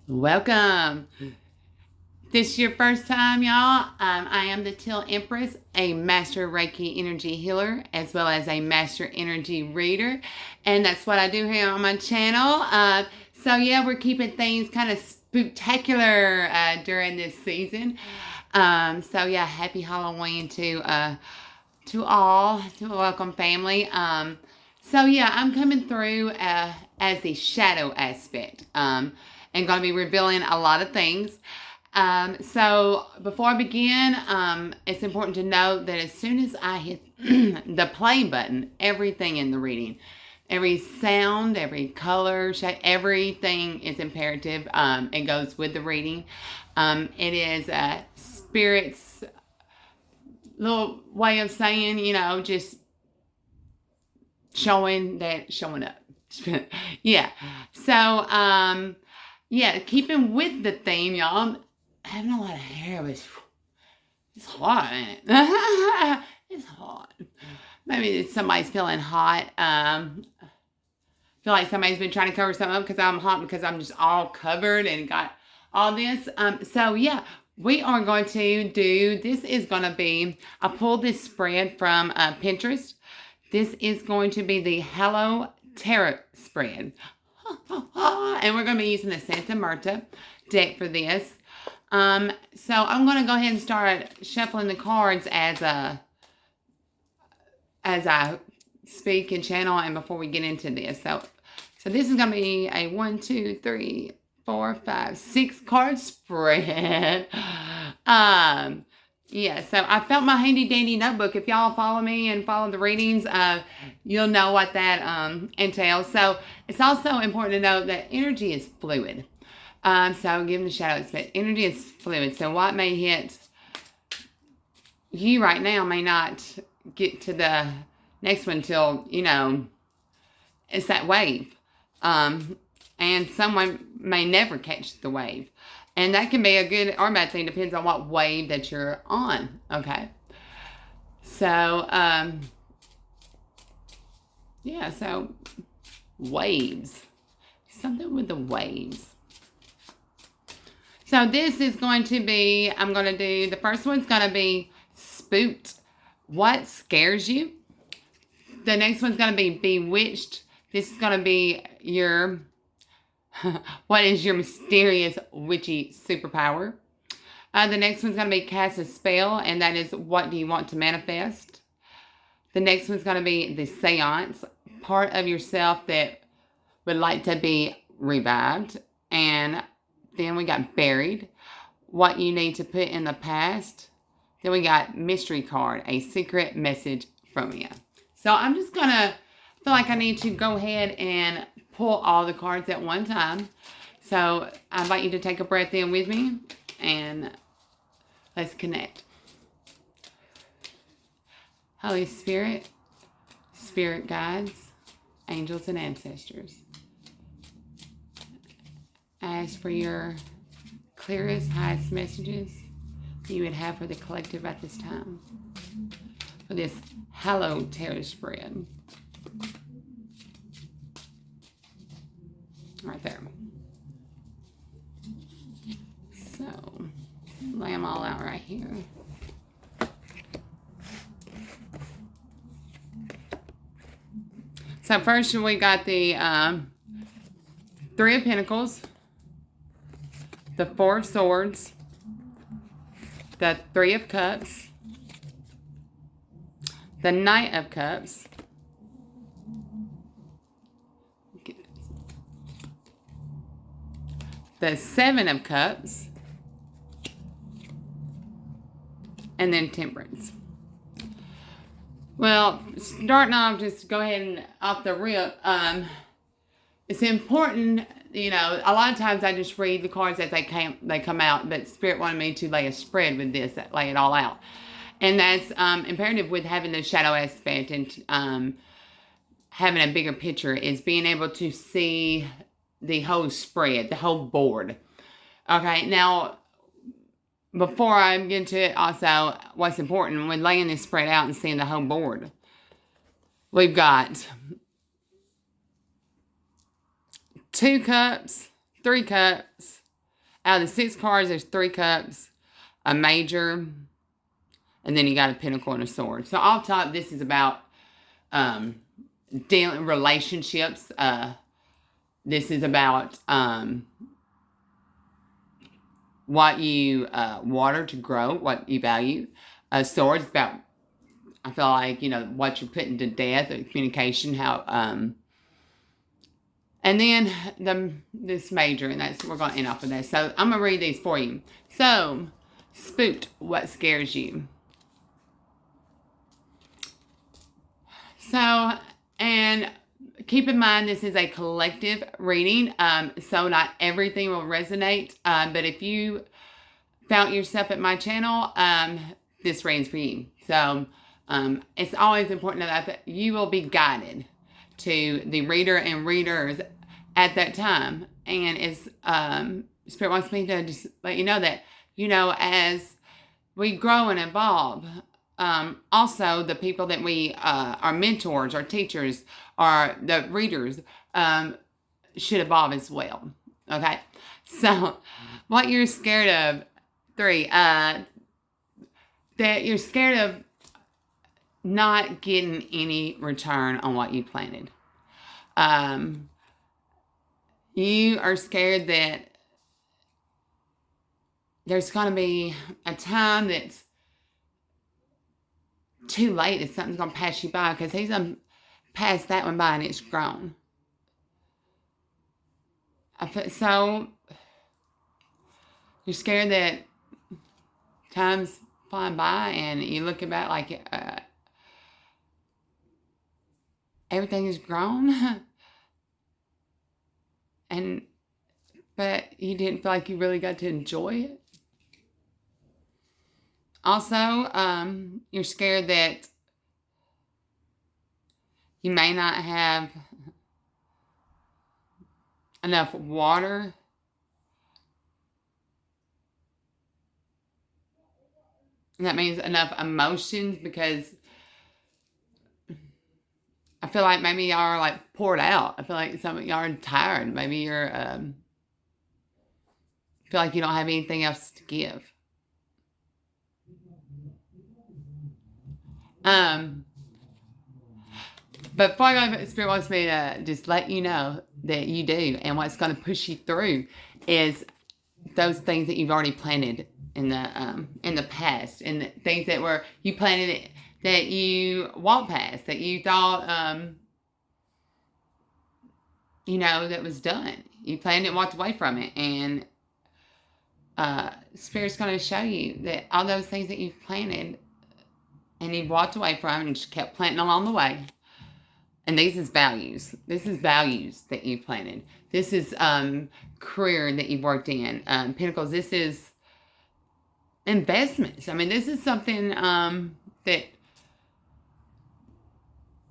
Welcome. This is your first time, y'all. I am the Teal Empress, a Master Reiki Energy Healer, as well as a Master Energy Reader. And that's what I do here on my channel. So yeah, we're keeping things kind of spectacular during this season. So yeah, happy Halloween to all, to a welcome family. So yeah, I'm coming through as the shadow aspect. And going to be revealing a lot of things. So before I begin, it's important to note that as soon as I hit the play button, everything in the reading, every sound, every color, shape, everything is imperative. It goes with the reading. It is Spirit's little way of saying, just showing up. Yeah. So, yeah, keeping with the theme, y'all. Having a lot of hair, but it's hot, ain't it? It's hot. Maybe somebody's feeling hot. Feel like somebody's been trying to cover something up because I'm hot, because I'm just all covered and got all this. So yeah, we are going to do, this is going to be, I pulled this spread from Pinterest. This is going to be the Hello Tarot spread. And we're going to be using the Santa Marta deck for this. So I'm going to go ahead and start shuffling the cards as I speak and channel and before we get into this. So this is going to be a 1, 2, 3, 4, 5, 6 card spread. Yeah, so I felt my handy dandy notebook. If y'all follow me and follow the readings, you'll know what that entails. So it's also important to note that energy is fluid. So give them the shadow aspect. Energy is fluid. So what may hit you right now may not get to the next one till, it's that wave. And someone may never catch the wave. And that can be a good or bad thing. Depends on what wave that you're on. Okay. So, yeah, so waves. Something with the waves. So this is going to be, I'm going to do, the first one's going to be spooked. What scares you? The next one's going to be bewitched. This is going to be your, what is your mysterious witchy superpower? The next one's going to be cast a spell, and that is what do you want to manifest? The next one's going to be the seance, part of yourself that would like to be revived. And then we got buried, what you need to put in the past. Then we got mystery card, a secret message from you. So I'm just going to feel like I need to go ahead and pull all the cards at one time. So I invite you to take a breath in with me and let's connect. Holy Spirit, spirit guides, angels and ancestors, I ask for your clearest, highest messages you would have for the collective at this time. For this Hello Tarot spread. Right there. So, lay them all out right here. So first we got the Three of Pentacles, the Four of Swords, the Three of Cups, the Knight of Cups, the Seven of Cups, and then Temperance. Well, starting off, just go ahead and off the rip, it's important, a lot of times I just read the cards as they come out, but Spirit wanted me to lay a spread with this, lay it all out. And that's imperative with having the shadow aspect and having a bigger picture, is being able to see the whole spread, the whole board. Okay, now, before I get into it, also, what's important when laying this spread out and seeing the whole board, we've got 2 cups, 3 cups, out of the 6 cards, there's 3 cups, a major, and then you got a pentacle and a sword. So off top, this is about dealing relationships. This is about what you water to grow, what you value. Swords about, I feel like, you know, what you're putting to death, communication, how, and then this major, and that's, we're going to end off with that. So I'm going to read these for you. So, spooked, what scares you? So, and keep in mind, this is a collective reading, so not everything will resonate, but if you found yourself at my channel, this reading's for you. So, it's always important that you will be guided to the reader and readers at that time. And it's, Spirit wants me to just let you know that, you know, as we grow and evolve, also the people that we, our mentors, our teachers, our the readers, should evolve as well. Okay. So what you're scared of, 3, that you're scared of not getting any return on what you planted. You are scared that there's going to be a time that's too late, that something's going to pass you by, because he's going to pass that one by and it's grown. So you're scared that time's flying by and you look about like everything is grown, but you didn't feel like you really got to enjoy it. Also, you're scared that you may not have enough water and that means enough emotions, because I feel like maybe y'all are like poured out. I feel like some of y'all are tired. Maybe you're feel like you don't have anything else to give. But before I go, Spirit wants me to just let you know that you do, and what's going to push you through is those things that you've already planted in the past, and the things that were you planted it, that you walked past, that you thought you know, that was done. You planted it and walked away from it, and Spirit's going to show you that all those things that you've planted and you've walked away from and just kept planting along the way. And these is values. This is values that you planted. This is career that you've worked in. Pentacles, this is investments. I mean, this is something that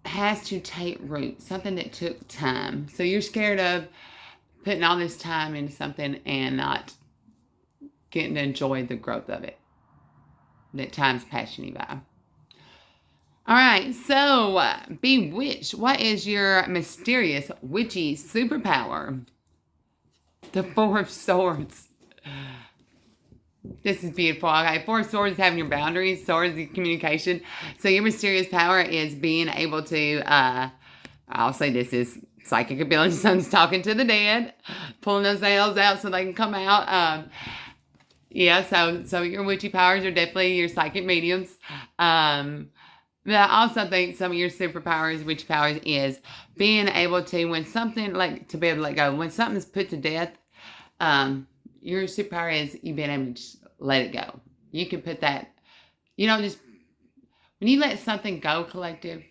has to take root. Something that took time. So you're scared of putting all this time into something and not getting to enjoy the growth of it. That time's passing you by. All right, so Bewitched. What is your mysterious witchy superpower? The 4 of Swords. This is beautiful. Okay, 4 of Swords is having your boundaries. Swords is communication. So your mysterious power is being able to, I'll say this is psychic ability. Someone's talking to the dead, pulling those nails out so they can come out. Yeah, so your witchy powers are definitely your psychic mediums. But I also think some of your superpowers, witchy powers, is being able to, when something, like, to be able to let go. When something's put to death, your superpower is you being able to just let it go. You can put that, you know, just, when you let something go, collective,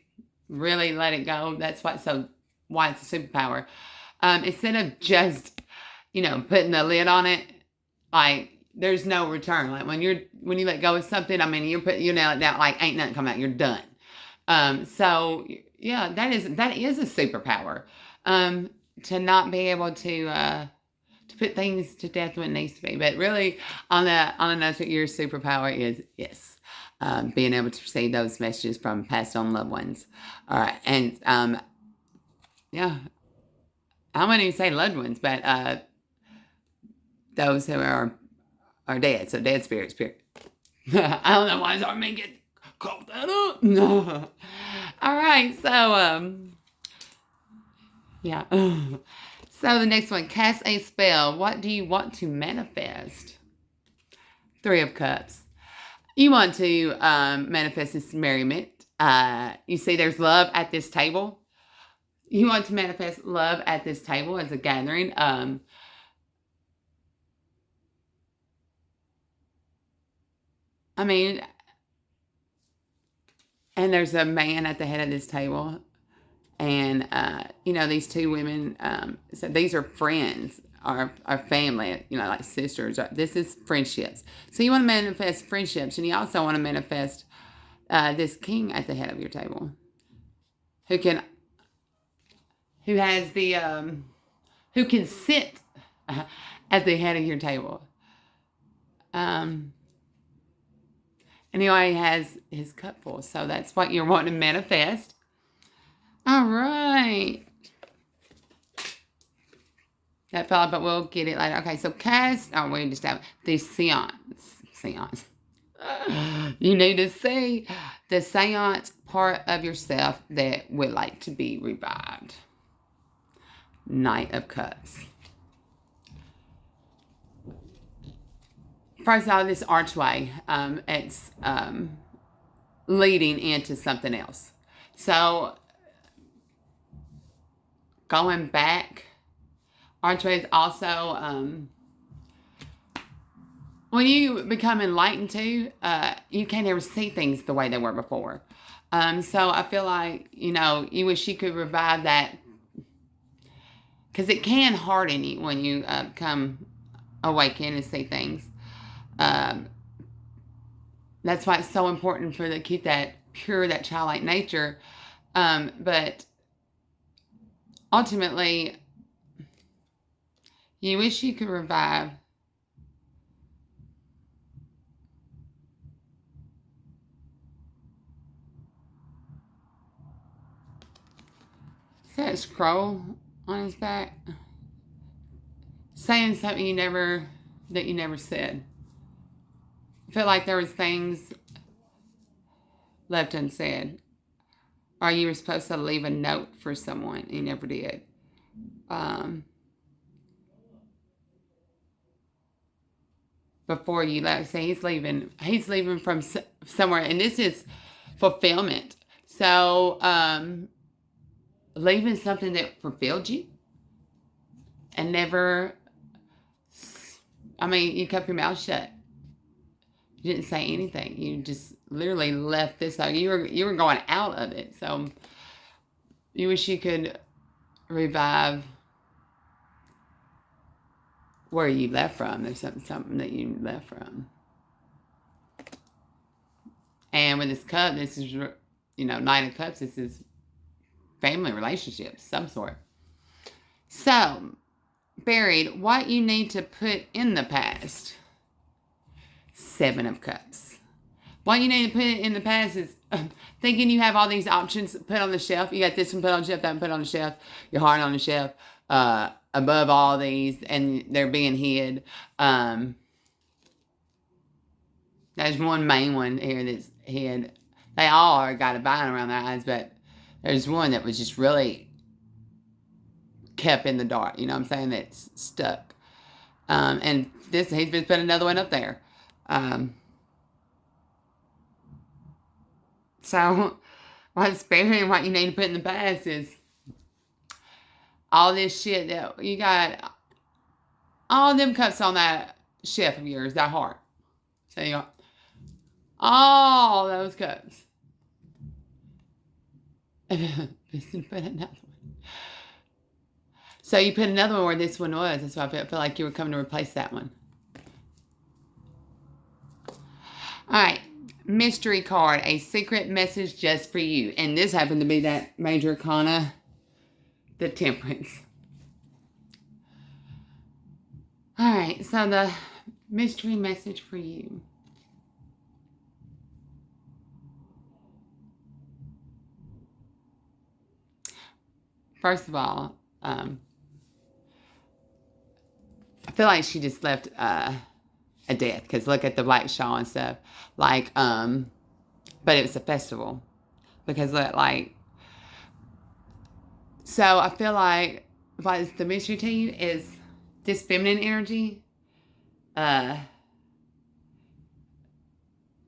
really let it go, that's why it's a superpower. Instead of just, you know, putting the lid on it, like, there's no return. Like when you let go of something, I mean, you nail it down, like ain't nothing coming out, you're done. So yeah, that is a superpower. To not be able to put things to death when it needs to be. But really, on the note, what your superpower is, yes, being able to receive those messages from passed on loved ones. All right, and yeah, I wouldn't even say loved ones, but those who are dead. So dead spirits, period. I don't know why it's hard to make it called that up. No. All right, so yeah. So the next one, cast a spell. What do you want to manifest? 3 of Cups. You want to manifest this merriment. You see there's love at this table. You want to manifest love at this table as a gathering. I mean, and there's a man at the head of this table. And, you know, these 2 women, so these are friends, our family, you know, like sisters. This is friendships. So you want to manifest friendships, and you also want to manifest this king at the head of your table, who can sit at the head of your table. And he already has his cup full, so that's what you're wanting to manifest. All right. That fell, but we'll get it later. Okay, so cast. Oh, we just have the seance. You need to see the seance part of yourself that would like to be revived. Knight of Cups. First of all, this archway, it's leading into something else. So, going back, archway is also, when you become enlightened too, you can't ever see things the way they were before. So I feel like, you know, you wish you could revive that, because it can harden you when you come awaken and see things. That's why it's so important to keep that pure, that childlike nature. But ultimately, you wish you could revive that scroll on his back, saying something that you never said. I feel like there was things left unsaid, or you were supposed to leave a note for someone and you never did. Before you left, say he's leaving from somewhere, and this is fulfillment. So leaving something that fulfilled you and never, I mean, you kept your mouth shut. You didn't say anything. You just literally left this out. You were going out of it. So you wish you could revive where you left from. There's something that you left from. And with this cup, this is, you know, Knight of Cups. This is family relationships, some sort. So, buried, what you need to put in the past. 7 of Cups. What you need to put in the past is thinking you have all these options put on the shelf. You got this one put on the shelf, that one put on the shelf, your heart on the shelf, above all these, and they're being hid. There's one main one here that's hid. They all are got a vine around their eyes, but there's one that was just really kept in the dark. You know what I'm saying? That's stuck. And he's been putting another one up there. So what's buried and what you need to put in the past is all this shit that you got, all them cups on that shelf of yours, that heart. So you got all those cups. Listen, put another one. So you put another one where this one was. That's why I feel like you were coming to replace that one. All right. Mystery card. A secret message just for you. And this happened to be that Major Arcana, the Temperance. All right. So the mystery message for you. First of all, I feel like she just left a death, because look at the black shawl and stuff. Like, but it was a festival. Because look, like, so I feel like the mystery team is this feminine energy.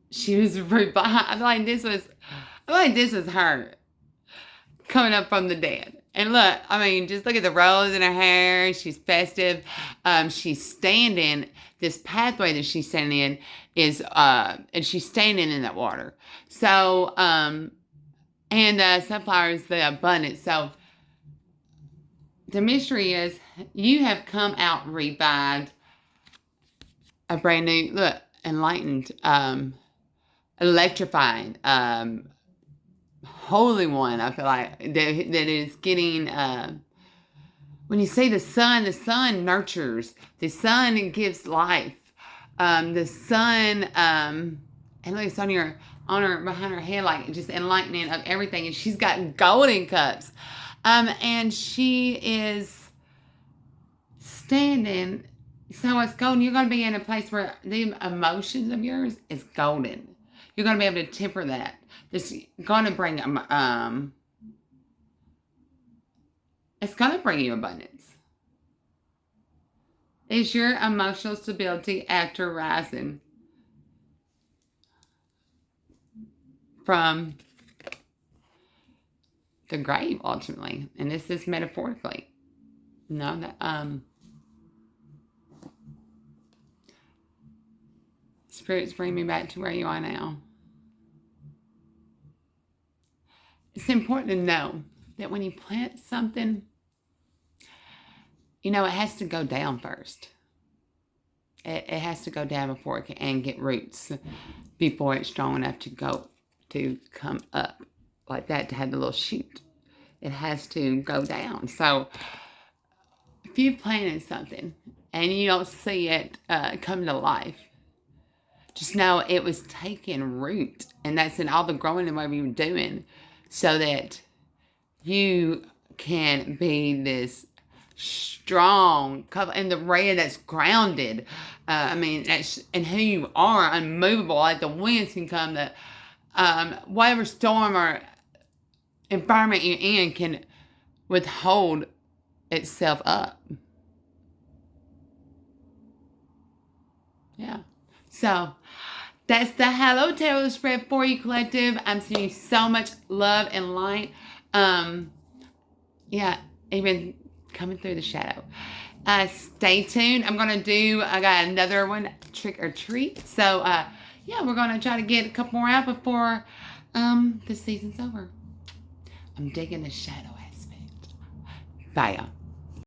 She was revived. I feel like this was her coming up from the dead. And look, I mean, just look at the rose in her hair. She's festive. She's standing. This pathway that she's standing in is, and she's standing in that water. So, and sunflowers, the abundance. So, the mystery is you have come out revived, a brand new, look, enlightened, electrifying, holy one. I feel like that is getting, when you see the sun nurtures, the sun gives life, the sun, and look, it's on her, behind her head, like just enlightening of everything. And she's got golden cups, and she is standing. So it's golden. You're going to be in a place where the emotions of yours is golden. You're going to be able to temper that. It's going to bring it's going to bring you abundance. Is your emotional stability after rising from the grave, ultimately? And this is metaphorically. No, that spirits bring me back to where you are now. It's important to know that when you plant something, you know, it has to go down first. It has to go down before it can get roots, before it's strong enough to come up like that, to have the little shoot. It has to go down. So if you planted something and you don't see it come to life, just know it was taking root, and that's in all the growing and whatever you're doing, so that you can be this strong cover in the red that's grounded. I mean, that's and who you are, unmovable. Like the winds can come, the whatever storm or environment you're in can withhold itself up. Yeah. So that's the Hello Tarot spread for you, collective. I'm sending you so much love and light. Yeah, even coming through the shadow. Stay tuned. I got another one, trick or treat. So, yeah, we're going to try to get a couple more out before the season's over. I'm digging the shadow aspect. Bye, y'all.